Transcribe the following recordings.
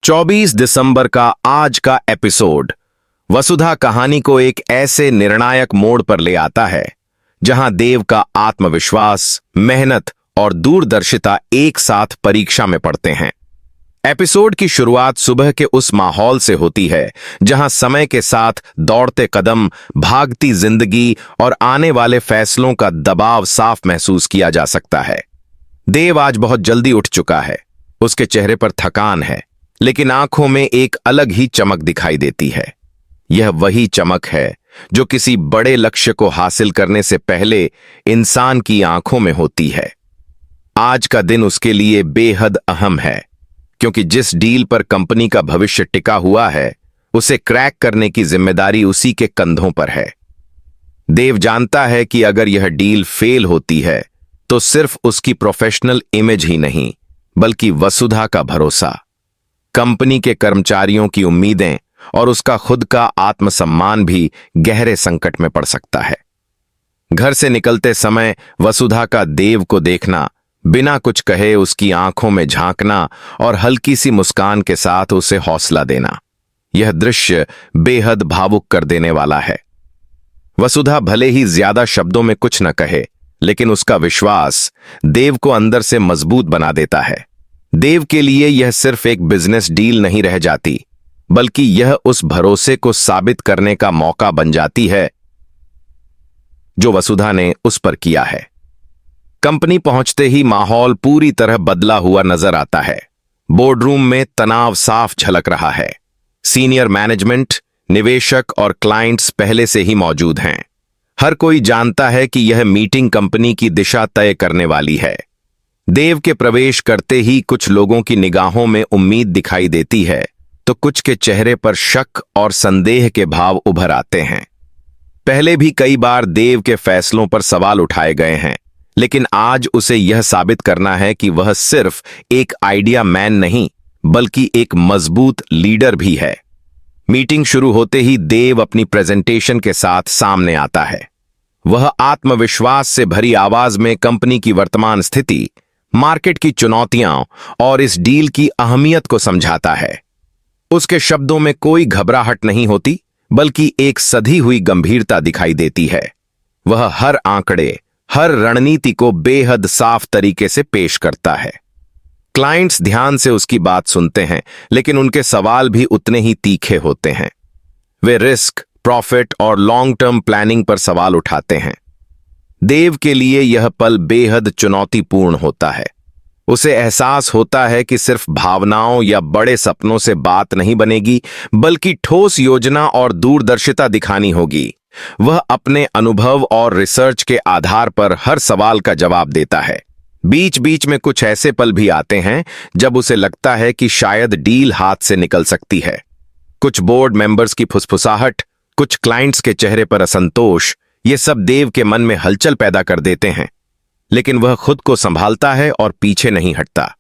24 दिसंबर का आज का एपिसोड वसुधा कहानी को एक ऐसे निर्णायक मोड़ पर ले आता है जहां देव का आत्मविश्वास, मेहनत और दूरदर्शिता एक साथ परीक्षा में पड़ते हैं। एपिसोड की शुरुआत सुबह के उस माहौल से होती है जहां समय के साथ दौड़ते कदम, भागती जिंदगी और आने वाले फैसलों का दबाव साफ महसूस किया जा सकता है। देव आज बहुत जल्दी उठ चुका है। उसके चेहरे पर थकान है, लेकिन आंखों में एक अलग ही चमक दिखाई देती है। यह वही चमक है जो किसी बड़े लक्ष्य को हासिल करने से पहले इंसान की आंखों में होती है। आज का दिन उसके लिए बेहद अहम है, क्योंकि जिस डील पर कंपनी का भविष्य टिका हुआ है, उसे क्रैक करने की जिम्मेदारी उसी के कंधों पर है। देव जानता है कि अगर यह डील फेल होती है, तो सिर्फ उसकी प्रोफेशनल इमेज ही नहीं, बल्कि वसुधा का भरोसा, कंपनी के कर्मचारियों की उम्मीदें और उसका खुद का आत्मसम्मान भी गहरे संकट में पड़ सकता है। घर से निकलते समय वसुधा का देव को देखना, बिना कुछ कहे उसकी आंखों में झांकना और हल्की सी मुस्कान के साथ उसे हौसला देना, यह दृश्य बेहद भावुक कर देने वाला है। वसुधा भले ही ज्यादा शब्दों में कुछ न कहे, लेकिन उसका विश्वास देव को अंदर से मजबूत बना देता है। देव के लिए यह सिर्फ एक बिजनेस डील नहीं रह जाती, बल्कि यह उस भरोसे को साबित करने का मौका बन जाती है जो वसुधा ने उस पर किया है। कंपनी पहुंचते ही माहौल पूरी तरह बदला हुआ नजर आता है। बोर्डरूम में तनाव साफ झलक रहा है। सीनियर मैनेजमेंट, निवेशक और क्लाइंट्स पहले से ही मौजूद हैं। हर कोई जानता है कि यह मीटिंग कंपनी की दिशा तय करने वाली है। देव के प्रवेश करते ही कुछ लोगों की निगाहों में उम्मीद दिखाई देती है, तो कुछ के चेहरे पर शक और संदेह के भाव उभर आते हैं। पहले भी कई बार देव के फैसलों पर सवाल उठाए गए हैं, लेकिन आज उसे यह साबित करना है कि वह सिर्फ एक आइडिया मैन नहीं, बल्कि एक मजबूत लीडर भी है। मीटिंग शुरू होते ही देव अपनी प्रेजेंटेशन के साथ सामने आता है। वह आत्मविश्वास से भरी आवाज में कंपनी की वर्तमान स्थिति, मार्केट की चुनौतियां और इस डील की अहमियत को समझाता है। उसके शब्दों में कोई घबराहट नहीं होती, बल्कि एक सधी हुई गंभीरता दिखाई देती है। वह हर आंकड़े, हर रणनीति को बेहद साफ तरीके से पेश करता है। क्लाइंट्स ध्यान से उसकी बात सुनते हैं, लेकिन उनके सवाल भी उतने ही तीखे होते हैं। वे रिस्क, प्रॉफिट और लॉन्ग टर्म प्लानिंग पर सवाल उठाते हैं। देव के लिए यह पल बेहद चुनौतीपूर्ण होता है। उसे एहसास होता है कि सिर्फ भावनाओं या बड़े सपनों से बात नहीं बनेगी, बल्कि ठोस योजना और दूरदर्शिता दिखानी होगी। वह अपने अनुभव और रिसर्च के आधार पर हर सवाल का जवाब देता है। बीच बीच में कुछ ऐसे पल भी आते हैं जब उसे लगता है कि शायद डील हाथ से निकल सकती है। कुछ बोर्ड मेंबर्स की फुसफुसाहट, कुछ क्लाइंट्स के चेहरे पर असंतोष, ये सब देव के मन में हलचल पैदा कर देते हैं, लेकिन वह खुद को संभालता है और पीछे नहीं हटता।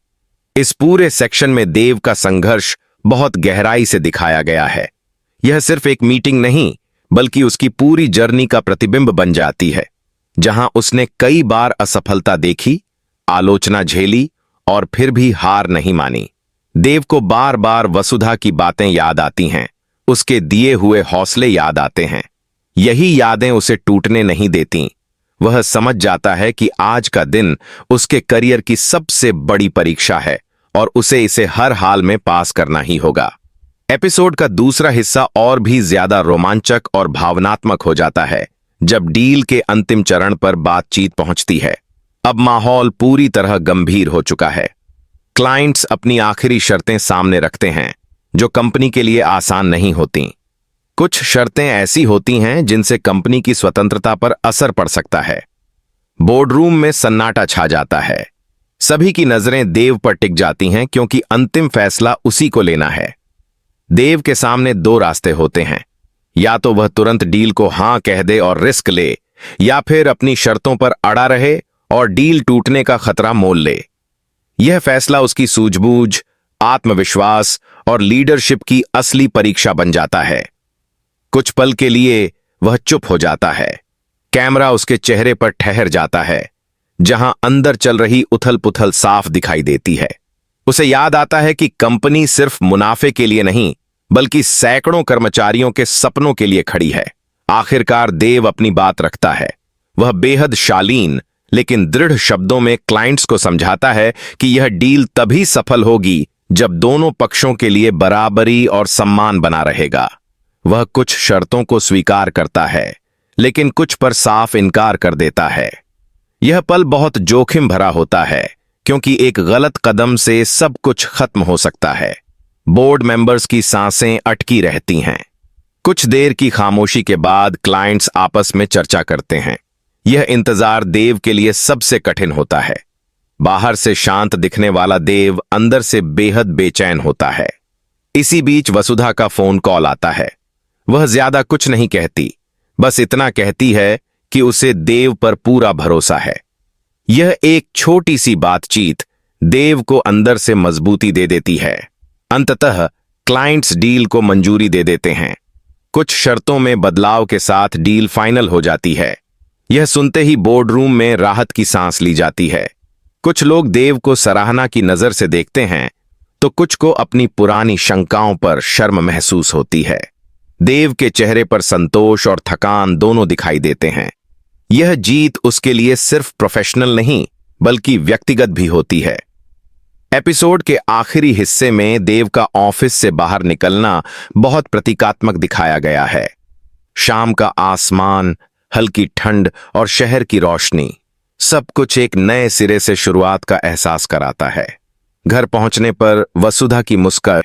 इस पूरे सेक्शन में देव का संघर्ष बहुत गहराई से दिखाया गया है। यह सिर्फ एक मीटिंग नहीं, बल्कि उसकी पूरी जर्नी का प्रतिबिंब बन जाती है, जहां उसने कई बार असफलता देखी, आलोचना झेली और फिर भी हार नहीं मानी। देव को बार बार वसुधा की बातें याद आती हैं, उसके दिए हुए हौसले याद आते हैं। यही यादें उसे टूटने नहीं देती। वह समझ जाता है कि आज का दिन उसके करियर की सबसे बड़ी परीक्षा है और उसे इसे हर हाल में पास करना ही होगा। एपिसोड का दूसरा हिस्सा और भी ज्यादा रोमांचक और भावनात्मक हो जाता है जब डील के अंतिम चरण पर बातचीत पहुंचती है। अब माहौल पूरी तरह गंभीर हो चुका है। क्लाइंट्स अपनी आखिरी शर्तें सामने रखते हैं, जो कंपनी के लिए आसान नहीं होती। कुछ शर्तें ऐसी होती हैं जिनसे कंपनी की स्वतंत्रता पर असर पड़ सकता है। बोर्डरूम में सन्नाटा छा जाता है। सभी की नजरें देव पर टिक जाती हैं, क्योंकि अंतिम फैसला उसी को लेना है। देव के सामने दो रास्ते होते हैं, या तो वह तुरंत डील को हां कह दे और रिस्क ले, या फिर अपनी शर्तों पर अड़ा रहे और डील टूटने का खतरा मोल ले। यह फैसला उसकी सूझबूझ, आत्मविश्वास और लीडरशिप की असली परीक्षा बन जाता है। कुछ पल के लिए वह चुप हो जाता है। कैमरा उसके चेहरे पर ठहर जाता है, जहां अंदर चल रही उथल पुथल साफ दिखाई देती है। उसे याद आता है कि कंपनी सिर्फ मुनाफे के लिए नहीं बल्कि सैकड़ों कर्मचारियों के सपनों के लिए खड़ी है। आखिरकार देव अपनी बात रखता है। वह बेहद शालीन लेकिन दृढ़ शब्दों में क्लाइंट्स को समझाता है कि यह डील तभी सफल होगी जब दोनों पक्षों के लिए बराबरी और सम्मान बना रहेगा। वह कुछ शर्तों को स्वीकार करता है लेकिन कुछ पर साफ इनकार कर देता है। यह पल बहुत जोखिम भरा होता है क्योंकि एक गलत कदम से सब कुछ खत्म हो सकता है। बोर्ड मेंबर्स की सांसें अटकी रहती हैं। कुछ देर की खामोशी के बाद क्लाइंट्स आपस में चर्चा करते हैं। यह इंतजार देव के लिए सबसे कठिन होता है। बाहर से शांत दिखने वाला देव अंदर से बेहद बेचैन होता है। इसी बीच वसुधा का फोन कॉल आता है। वह ज्यादा कुछ नहीं कहती, बस इतना कहती है कि उसे देव पर पूरा भरोसा है। यह एक छोटी सी बातचीत देव को अंदर से मजबूती दे देती है। अंततः क्लाइंट्स डील को मंजूरी दे देते हैं। कुछ शर्तों में बदलाव के साथ डील फाइनल हो जाती है। यह सुनते ही बोर्ड रूम में राहत की सांस ली जाती है। कुछ लोग देव को सराहना की नजर से देखते हैं तो कुछ को अपनी पुरानी शंकाओं पर शर्म महसूस होती है। देव के चेहरे पर संतोष और थकान दोनों दिखाई देते हैं। यह जीत उसके लिए सिर्फ प्रोफेशनल नहीं बल्कि व्यक्तिगत भी होती है। एपिसोड के आखिरी हिस्से में देव का ऑफिस से बाहर निकलना बहुत प्रतीकात्मक दिखाया गया है। शाम का आसमान, हल्की ठंड और शहर की रोशनी, सब कुछ एक नए सिरे से शुरुआत का एहसास कराता है। घर पहुंचने पर वसुधा की मुस्कान